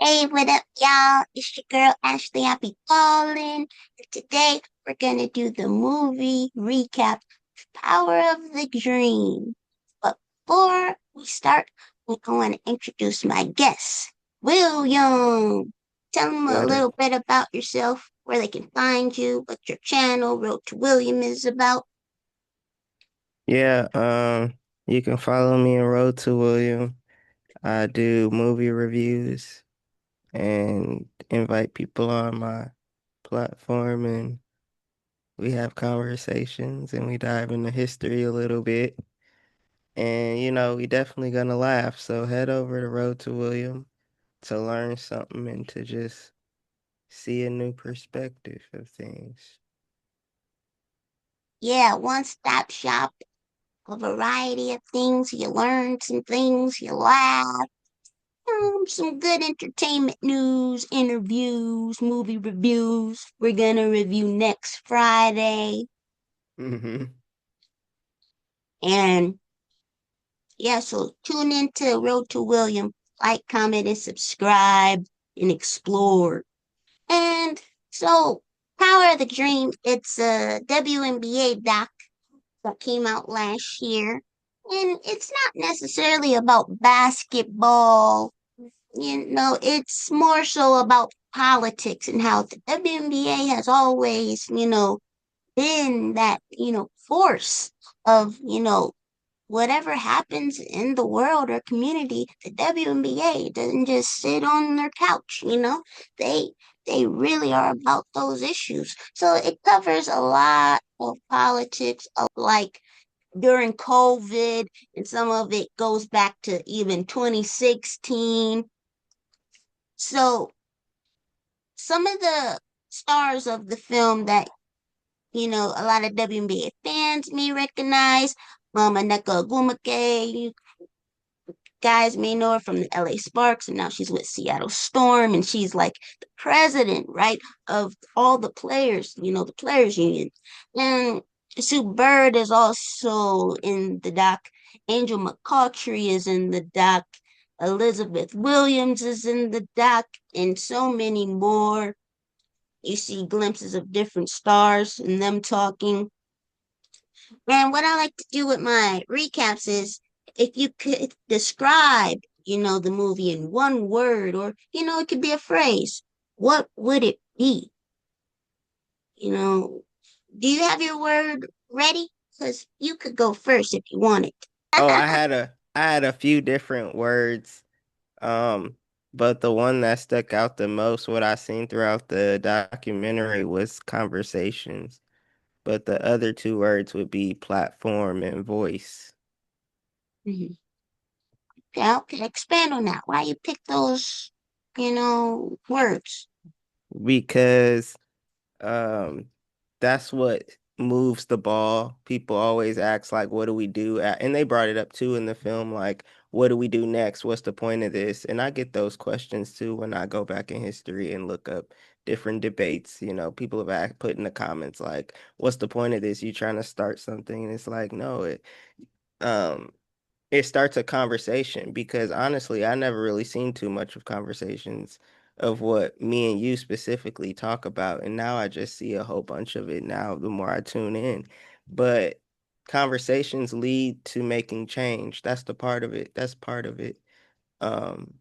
Hey, what up, y'all? It's your girl Ashley. I be ballin'. And today we're gonna do the movie recap, Power of the Dream. But before we start, I want to introduce my guest, William. Tell them a What up? little bit about yourself, where they can find you, what your channel, Road to William, is about. Yeah, you can follow me on Road to William. I do movie reviews and invite people on my platform and we have conversations and we dive into history a little bit. And we definitely gonna laugh. So head over to Road to William to learn something and to just see a new perspective of things. Yeah, one-stop shop, a variety of things. You learn some things, you laugh. Some good entertainment news, interviews, movie reviews. We're gonna review next Friday. Hmm. And yeah, so tune into Road to William. Like, comment, and subscribe and explore. And so, Power of the Dream, it's a WNBA doc that came out last year. And it's not necessarily about basketball. It's more so about politics and how the WNBA has always, been that, force of, whatever happens in the world or community, the WNBA doesn't just sit on their couch, They they really are about those issues. So it covers a lot of politics of like during COVID, and some of it goes back to even 2016. So some of the stars of the film that a lot of WNBA fans may recognize, Mama Neka Agumake, you guys may know her from the LA Sparks, and now she's with Seattle Storm, and she's like the president, right, of all the players, the players union. And Sue Bird is also in the doc. Angel McCautry is in the doc. Elizabeth Williams is in the doc, and so many more. You see glimpses of different stars and them talking. And what I like to do with my recaps is if you could describe, the movie in one word or, it could be a phrase, what would it be? You know, do you have your word ready? Because you could go first if you wanted. Oh, I had a few different words. Um, but the one that stuck out the most, what I seen throughout the documentary was conversations. But the other two words would be platform and voice. Mhm. Yeah, okay, expand on that. Why you pick those, words? Because um that's what moves the ball. People always ask like what do we do and they brought it up too in the film like what do we do next? What's the point of this? And I get those questions too when I go back in history and look up different debates. People have put in the comments like what's the point of this? You trying to start something? And it's like no, um it starts a conversation because honestly, I never really seen too much of conversations of what me and you specifically talk about. And now I just see a whole bunch of it now the more I tune in. But conversations lead to making change. That's the part of it. That's part of it. Um,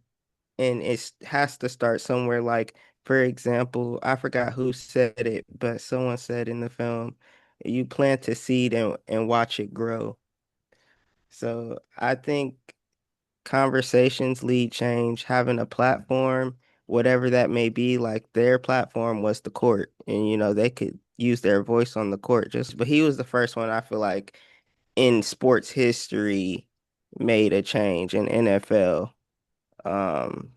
and it has to start somewhere. Like, for example, I forgot who said it, but someone said in the film, you plant a seed and watch it grow. So I think conversations lead change, having a platform, whatever that may be, like their platform was the court, and they could use their voice on the court just, but he was the first one I feel like in sports history made a change in NFL. Um,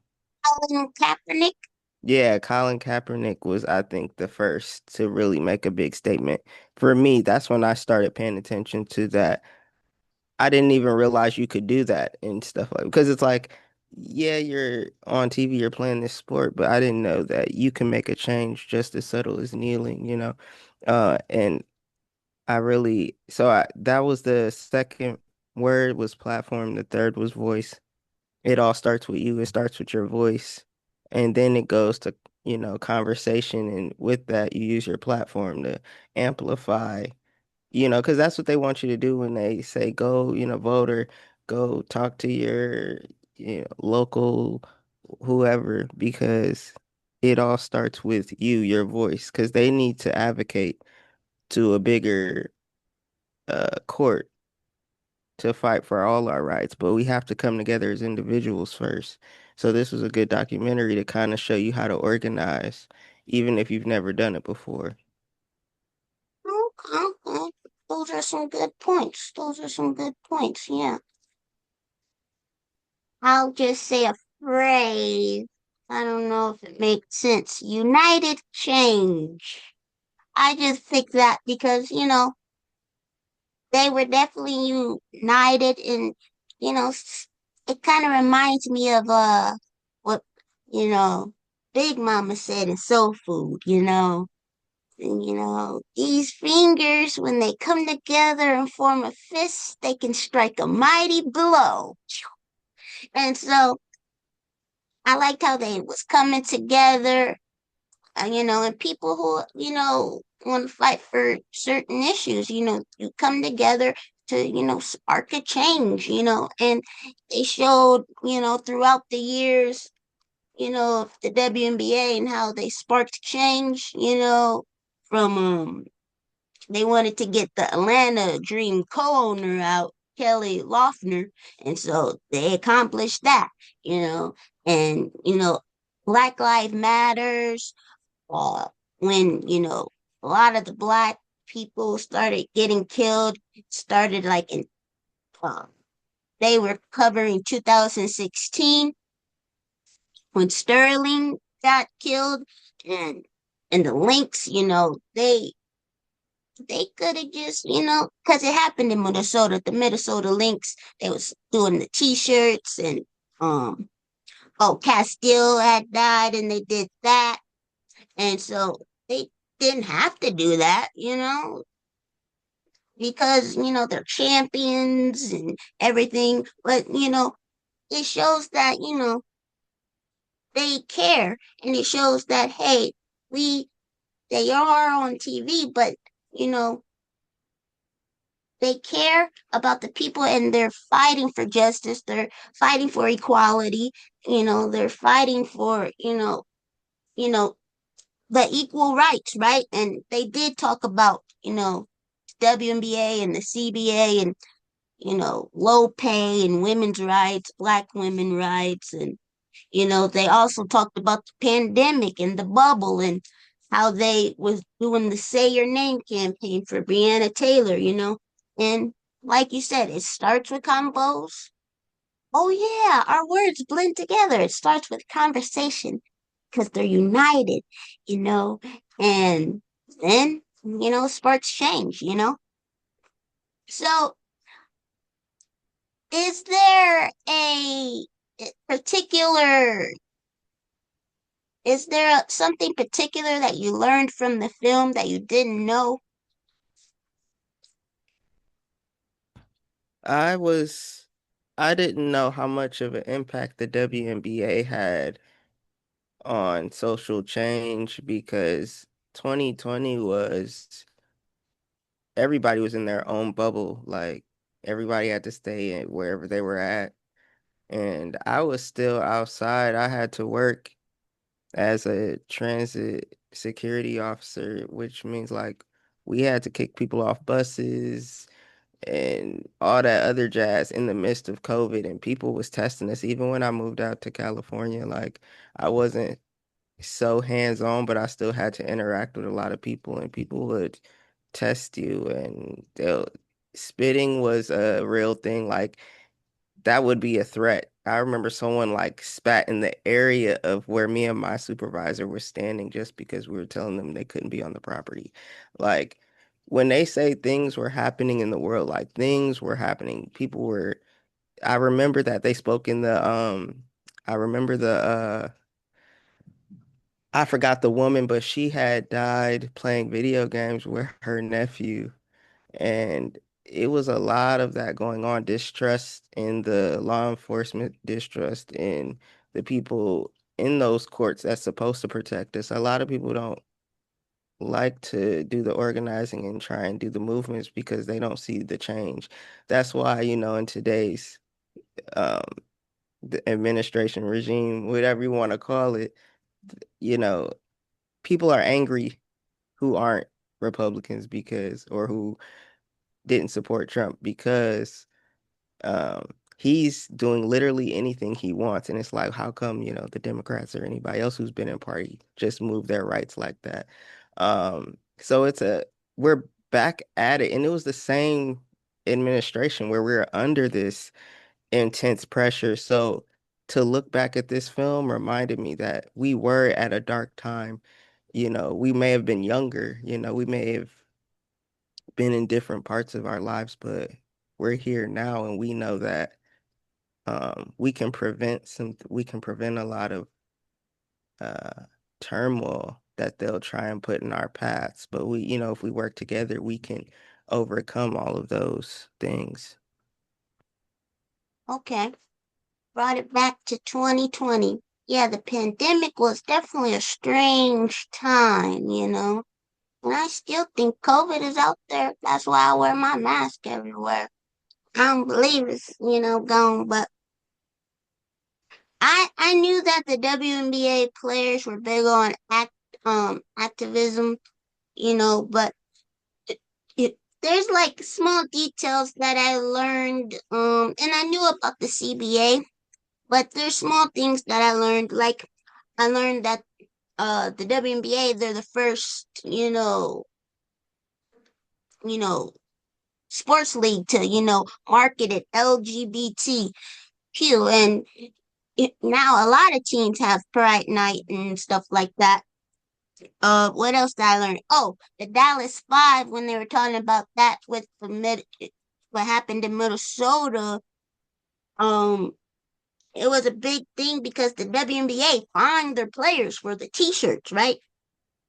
Colin Kaepernick? yeah, Colin Kaepernick was, I think, the first to really make a big statement. For me, that's when I started paying attention to that. I didn't even realize you could do that and stuff like because it's like, yeah, you're on TV, you're playing this sport, but I didn't know that you can make a change just as subtle as kneeling. And I really so I that was the second word was platform, the third was voice. It all starts with you, it starts with your voice. And then it goes to, conversation, and with that you use your platform to amplify, because that's what they want you to do when they say go, vote, or go talk to your, local whoever, because it all starts with you, your voice, because they need to advocate to a bigger court to fight for all our rights, but we have to come together as individuals first. So this was a good documentary to kind of show you how to organize, even if you've never done it before. Okay, okay. Those are some good points. Those are some good points. Yeah. I'll just say a phrase. I don't know if it makes sense. United change. I just picked that because, they were definitely united and, it kind of reminds me of what, you know, Big Mama said in Soul Food, And, these fingers, when they come together and form a fist, they can strike a mighty blow. And so I liked how they was coming together, and people who, want to fight for certain issues, you come together to, spark a change, and they showed, throughout the years, of the WNBA and how they sparked change, from they wanted to get the Atlanta Dream co-owner out, Kelly Loeffner, and so they accomplished that, you know, and Black Lives Matters. Uh, when a lot of the Black people started getting killed, started like in uh, they were covering 2016 when Sterling got killed, and the links, they could have just, because it happened in Minnesota. The Minnesota Lynx, they was doing the T-shirts and um, oh, Castile had died, and they did that, and so they didn't have to do that, because they're champions and everything. But it shows that they care, and it shows that hey, we they are on TV, but you know they care about the people and they're fighting for justice. They're fighting for equality. They're fighting for, you know, the equal rights, right? And they did talk about, WNBA and the CBA and, low pay and women's rights, Black women rights. And, they also talked about the pandemic and the bubble and how they was doing the Say Your Name campaign for Breonna Taylor, And like you said, it starts with combos. Oh yeah, our words blend together. It starts with conversation because they're united, you know, and then, sparks change, So is there a particular is there something particular that you learned from the film that you didn't know? I was I didn't know how much of an impact the WNBA had on social change, because 2020 was everybody was in their own bubble. Like, everybody had to stay in wherever they were at. And I was still outside. I had to work as a transit security officer, which means like we had to kick people off buses and all that other jazz in the midst of COVID, and people was testing us. Even when I moved out to California, like, I wasn't so hands-on, but I still had to interact with a lot of people, and people would test you, and they'll spitting was a real thing. Like, that would be a threat. I remember someone like spat in the area of where me and my supervisor were standing just because we were telling them they couldn't be on the property. Like, when they say things were happening in the world, like, things were happening. I remember that they spoke in I remember I forgot the woman, but she had died playing video games with her nephew, and it was a lot of that going on. Distrust in the law enforcement, distrust in the people in those courts that's supposed to protect us. A lot of people don't like to do the organizing and try and do the movements because they don't see the change. That's why, in today's um the administration regime, whatever you want to call it, you know, people are angry who aren't Republicans because or who didn't support Trump because he's doing literally anything he wants. And it's like, how come, the Democrats or anybody else who's been in party just move their rights like that? So we're back at it. And it was the same administration where we're under this intense pressure. So to look back at this film reminded me that we were at a dark time. We may have been younger, we may have been in different parts of our lives, but we're here now and we know that we can prevent a lot of uh turmoil that they'll try and put in our paths. But if we work together, we can overcome all of those things. Okay, brought it back to 2020. Yeah, the pandemic was definitely a strange time. And I still think COVID is out there. That's why I wear my mask everywhere. I don't believe it's gone, but I knew that the WNBA players were big on activism, but it, there's like small details that I learned and I knew about the CBA, but there's small things that I learned, like I learned that the WNBA, they're the first you know sports league to market it LGBTQ, and now a lot of teams have Pride Night and stuff like that. What else did I learn? Oh, the Dallas Five, when they were talking about that with what happened in Minnesota, um, it was a big thing because the WNBA fined their players for the T-shirts, right?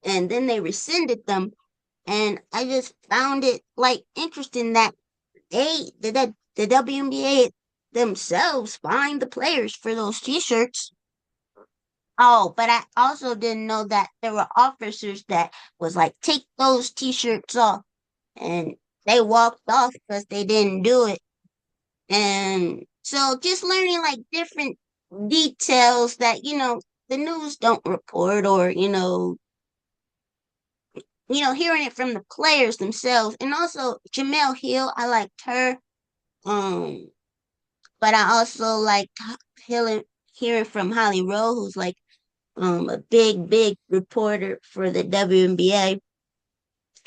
And then they rescinded them, and I just found it like interesting that the WNBA themselves fined the players for those T-shirts. Oh, but I also didn't know that there were officers that was like, take those T-shirts off, and they walked off because they didn't do it. And so just learning like different details that the news don't report, or hearing it from the players themselves. And also Jamel Hill, I liked her. Um, but I also liked hearing from Holly Rowe, who's like a big reporter for the WNBA.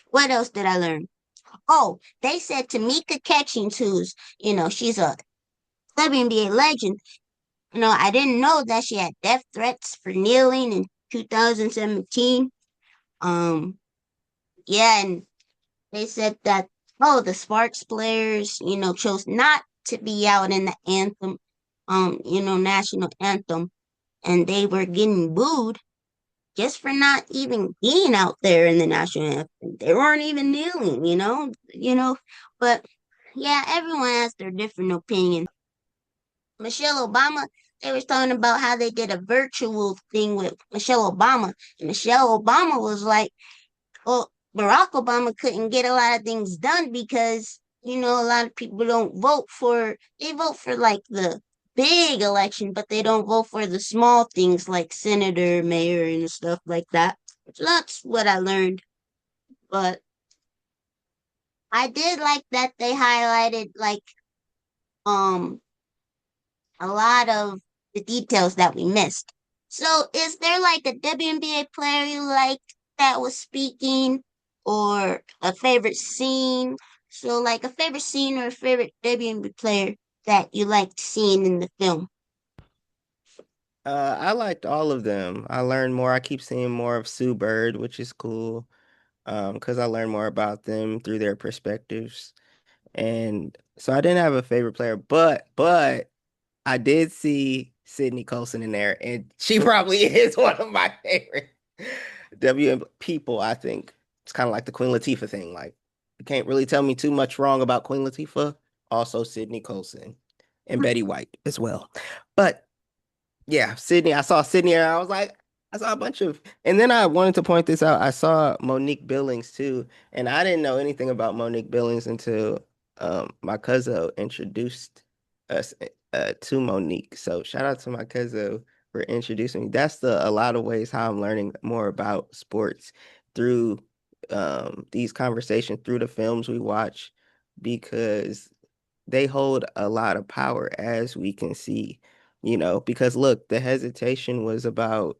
What else did I learn? Oh, they said Tamika Catchings, she's a WNBA legend. I didn't know that she had death threats for kneeling in 2017. Um, yeah, and they said that, oh, the Sparks players chose not to be out in the anthem, national anthem, and they were getting booed just for not even being out there in the national anthem. They weren't even kneeling. But yeah, everyone has their different opinion. Michelle Obama, they was talking about how they did a virtual thing with Michelle Obama. And Michelle Obama was like, well, Barack Obama couldn't get a lot of things done because a lot of people they vote for like the big election, but they don't vote for the small things like senator, mayor, and stuff like that. So that's what I learned. But I did like that they highlighted like um a lot of the details that we missed. So, is there like a WNBA player you like that was speaking, or a favorite scene? So, like a favorite scene or a favorite WNBA player that you liked seeing in the film? I liked all of them. I learned more. I keep seeing more of Sue Bird, which is cool. Because I learned more about them through their perspectives. And so I didn't have a favorite player, but I did see Sydney Colson in there, and she probably is one of my favorite people, I think. It's kind of like the Queen Latifah thing. Like, you can't really tell me too much wrong about Queen Latifah. Also, Sydney Colson and Betty White as well. But Yeah, Sydney. I saw Sydney and I was like, I saw a bunch of, and then I wanted to point this out. I saw Monique Billings too, and I didn't know anything about Monique Billings until my cousin introduced us to Monique. So shout out to my cousin for introducing me. That's a lot of ways how I'm learning more about sports through these conversations, through the films we watch, because they hold a lot of power as we can see, because look, the hesitation was about,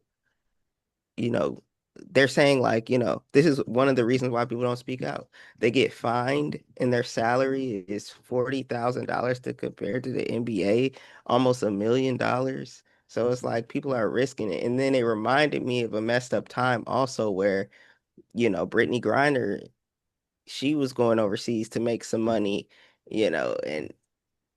you know, they're saying like, this is one of the reasons why people don't speak out. They get fined and their salary is $40,000 to compare to the NBA, almost $1 million. So it's like people are risking it. And then it reminded me of a messed up time also where, Brittany Griner, she was going overseas to make some money, and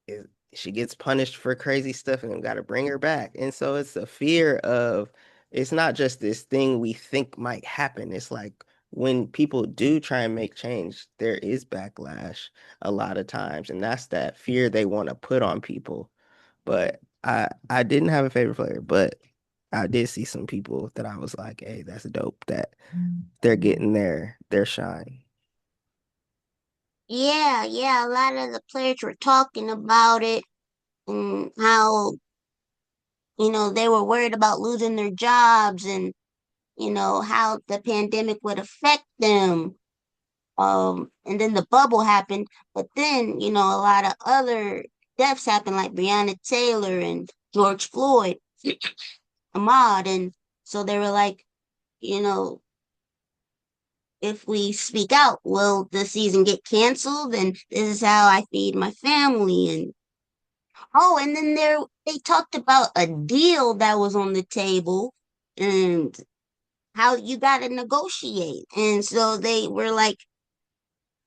is she gets punished for crazy stuff and got to bring her back. And so it's a fear of it's not just this thing we think might happen. It's like when people do try and make change, there is backlash a lot of times, and that's that fear they want to put on people. But I didn't have a favorite player, but I did see some people that I was like, hey, that's dope that they're getting their shine. Yeah, yeah, a lot of the players were talking about it and how, they were worried about losing their jobs and, how the pandemic would affect them. And then the bubble happened, but then, a lot of other deaths happened, like Breonna Taylor and George Floyd, Ahmaud. And so they were like, you know, if we speak out, will the season get canceled? And this is how I feed my family. And oh, and then they talked about a deal that was on the table and how you got to negotiate. And so they were like,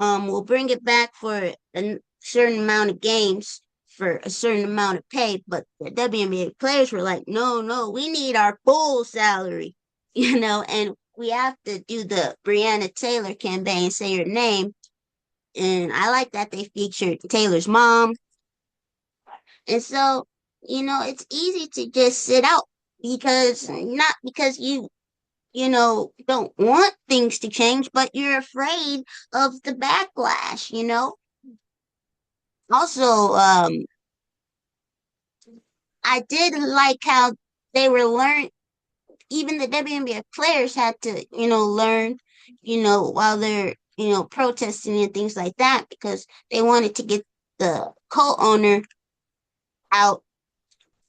we'll bring it back for a certain amount of games for a certain amount of pay. But the WNBA players were like, no, no, we need our full salary, and we have to do the Breonna Taylor campaign, say her name. And I like that they featured Taylor's mom. And so, it's easy to just sit out because not because don't want things to change, but you're afraid of. The backlash. Also, I did like how they were learn. Even the WNBA players had to, learn, while they're, protesting and things like that because they wanted to get the co-owner out,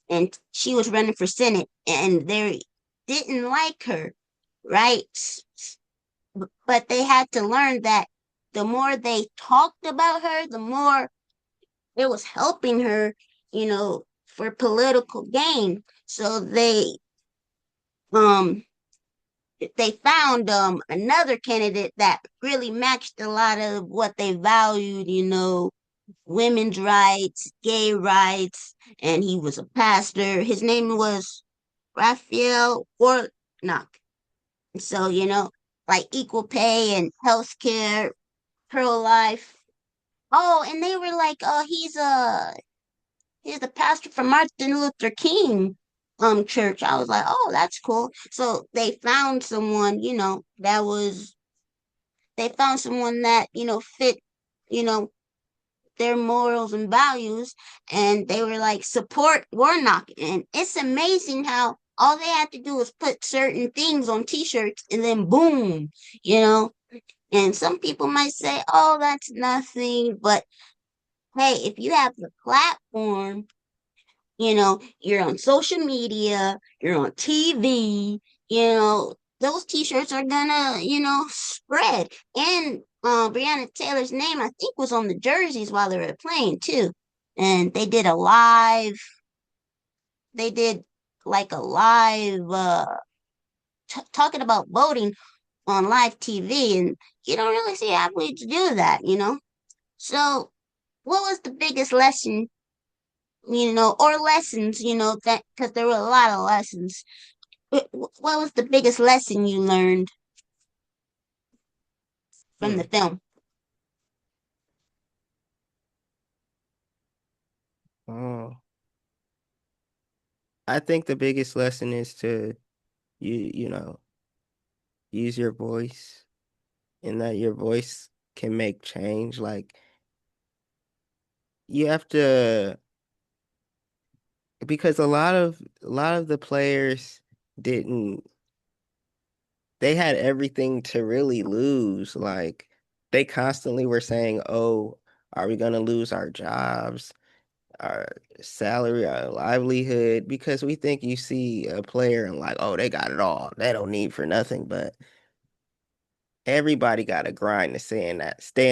and she was running for Senate, and they didn't like her, right? But they had to learn that the more they talked about her, the more it was helping her, for political gain. So um they found another candidate that really matched a lot of what they valued, women's rights, gay rights, and he was a pastor. His name was Raphael Warnock. So, like equal pay and health care, pro life. Oh, and they were like, oh, he's the pastor from Martin Luther King church. I was like, oh, that's cool. So they found someone that, fit, you know, their morals and values, and they were like, support Warnock. And it's amazing how all they had to do was put certain things on t-shirts and then boom, you know. And some people might say, oh, that's nothing, but hey, if you have the platform, you're on social media, you're on TV, those t-shirts are gonna, spread. And Breonna Taylor's name, I think, was on the jerseys while they were playing too. And they did like a live talking about voting on live TV, and you don't really see athletes do that. So what was the biggest lesson, or lessons, that because there were a lot of lessons. What was the biggest lesson you learned from the Hmm. film? Oh, I think the biggest lesson is to you know, use your voice and that your voice can make change. Like you have to because a lot of the players didn't they had everything to really lose. Like they constantly were saying, "Oh, are we going to lose our jobs, our salary, our livelihood?" Because we think you see a player and like, "Oh, they got it all. They don't need for nothing." But everybody got to grind to stay in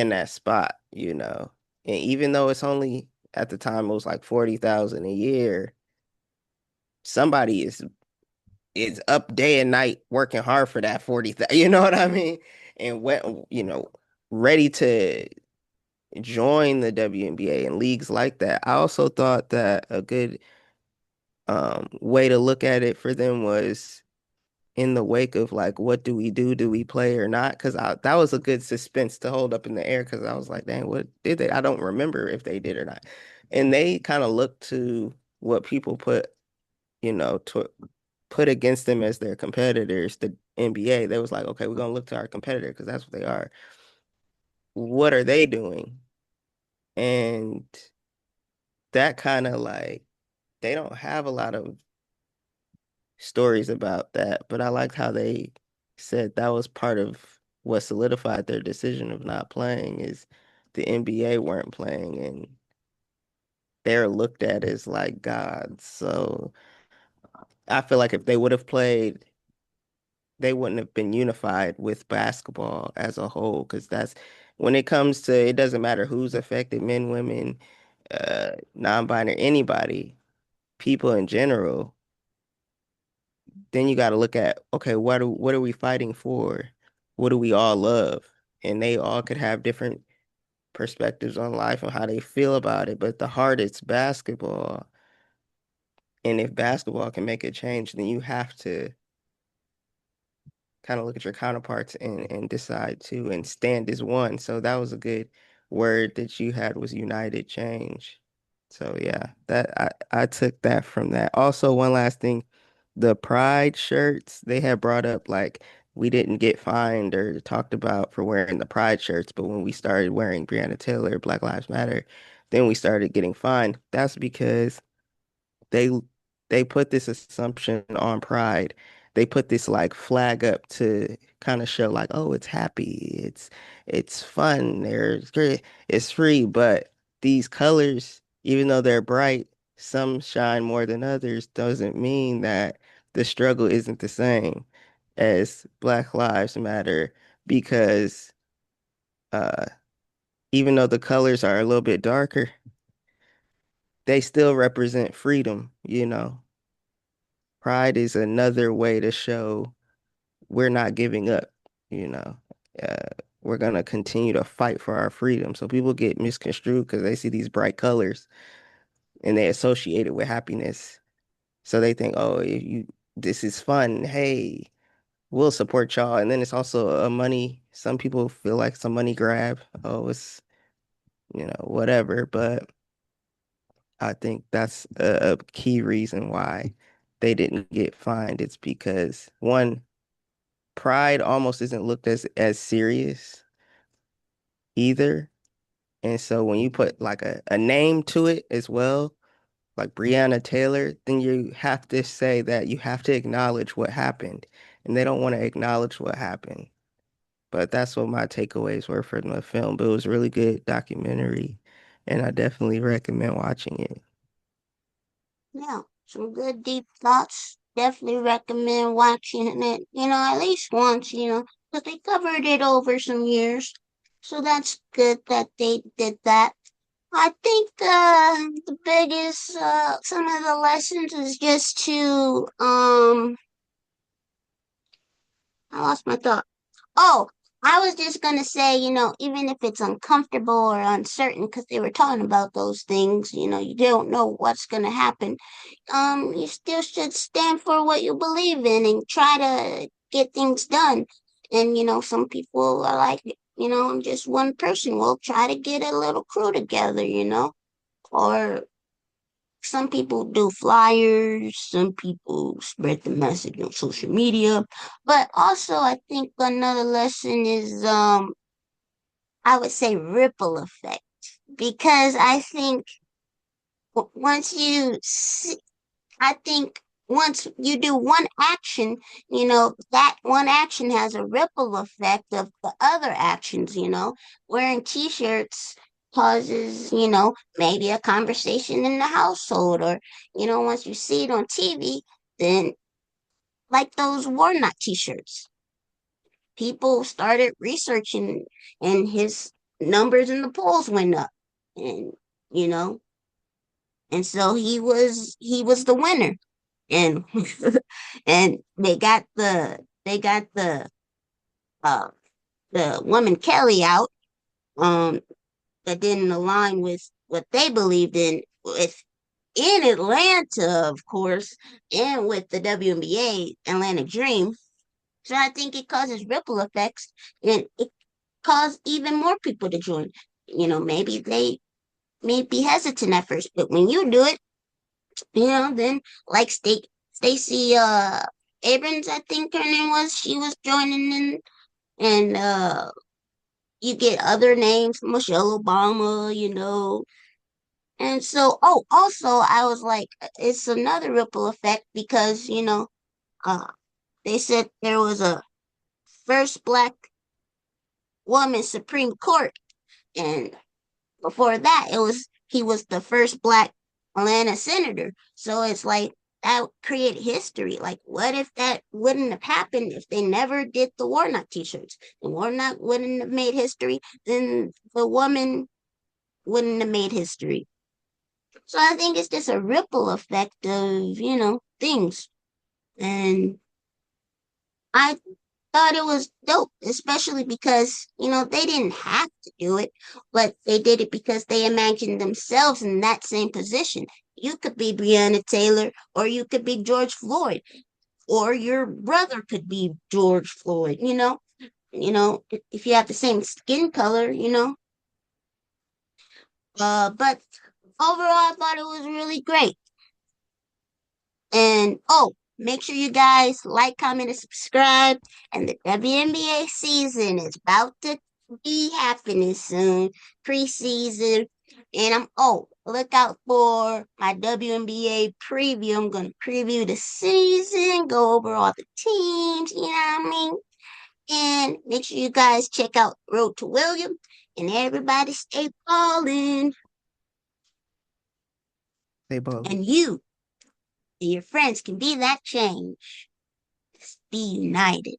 that spot, you know. And even though it's only at the time it was like 40,000 a year, somebody is up day and night working hard for that 40,000, you know what I mean? And ready to join the WNBA and leagues like that. I also thought that a good way to look at it for them was in the wake of like, what do we do? Do we play or not? Because that was a good suspense to hold up in the air because I was like, dang, what did they? I don't remember if they did or not. And they kind of looked to what people to put against them as their competitors, the NBA. They was like, okay, we're gonna look to our competitor because that's what they are. What are they doing? And that kind of like they don't have a lot of stories about that, but I liked how they said that was part of what solidified their decision of not playing is the NBA weren't playing and they're looked at as like gods. So I feel like if they would have played, they wouldn't have been unified with basketball as a whole because that's when it comes to it doesn't matter who's affected, men, women, non-binary, anybody, people in general. Then you got to look at, okay, what are we fighting for? What do we all love? And they all could have different perspectives on life and how they feel about it, but the heart is basketball. And if basketball can make a change, then you have to kind of look at your counterparts and decide to and stand as one. So that was a good word that you had was united change. So yeah, that I took that from that. Also, one last thing, the pride shirts, they had brought up like we didn't get fined or talked about for wearing the pride shirts, but when we started wearing Breonna Taylor, Black Lives Matter, then we started getting fined. That's because they they put this assumption on pride. They put this like flag up to kind of show like, oh, it's happy, it's fun, there's great, it's free, but these colors, even though they're bright, some shine more than others, doesn't mean that the struggle isn't the same as Black Lives Matter because uh even though the colors are a little bit darker, they still represent freedom, you know. Pride is another way to show we're not giving up, you know. Uh, we're gonna continue to fight for our freedom. So people get misconstrued because they see these bright colors and they associate it with happiness. So they think, oh, if you this is fun. Hey, we'll support y'all. And then it's also a money. Some people feel like it's a money grab. Oh, it's whatever. But I think that's a key reason why they didn't get fined. It's because one, pride almost isn't looked as serious either. And so when you put like a name to it as well, like Breonna Taylor, then you have to say that you have to acknowledge what happened. And they don't want to acknowledge what happened. But that's what my takeaways were from the film. But it was a really good documentary, and I definitely recommend watching it. Yeah, some good deep thoughts. Definitely recommend watching it, at least once, because they covered it over some years. So that's good that they did that. I think the biggest some of the lessons is just to I lost my thought. Oh, I was just gonna say, even if it's uncomfortable or uncertain, because they were talking about those things, you don't know what's gonna happen. You still should stand for what you believe in and try to get things done. And some people are like, I'm just one person. We'll try to get a little crew together, or some people do flyers, some people spread the message on social media, but also I think another lesson is I would say ripple effect because I think once I think once you do one action, that one action has a ripple effect of the other actions, wearing t-shirts causes, maybe a conversation in the household or, once you see it on TV, then like those war not t-shirts, people started researching and his numbers in the polls went up and, you know, and so he was the winner and and they got uh the woman Kelly out that didn't align with what they believed in with in Atlanta, of course, and with the WNBA Atlanta Dream. So I think it causes ripple effects and it caused even more people to join. Maybe they may be hesitant at first, but when you do it, then like Stacey Abrams, I think her name was, she was joining in and you get other names, Michelle Obama, And so also I was like it's another ripple effect because, uh they said there was a first black woman Supreme Court and before that it was he was the first black Atlanta senator. So it's like that create history. Like what if that wouldn't have happened if they never did the Warnock t-shirts? The Warnock wouldn't have made history, then the woman wouldn't have made history. So I think it's just a ripple effect of, things. And I thought it was dope, especially because, they didn't have to do it, but they did it because they imagined themselves in that same position. You could be Breonna Taylor, or you could be George Floyd, or your brother could be George Floyd, if you have the same skin color, but overall, I thought it was really great. And make sure you guys like, comment, and subscribe. And the WNBA season is about to be happening soon, preseason. And look out for my WNBA preview. I'm gonna preview the season, go over all the teams, you know what I mean? And make sure you guys check out Road to William. And everybody stay ballin'. They both. And you and your friends can be that change. Be united.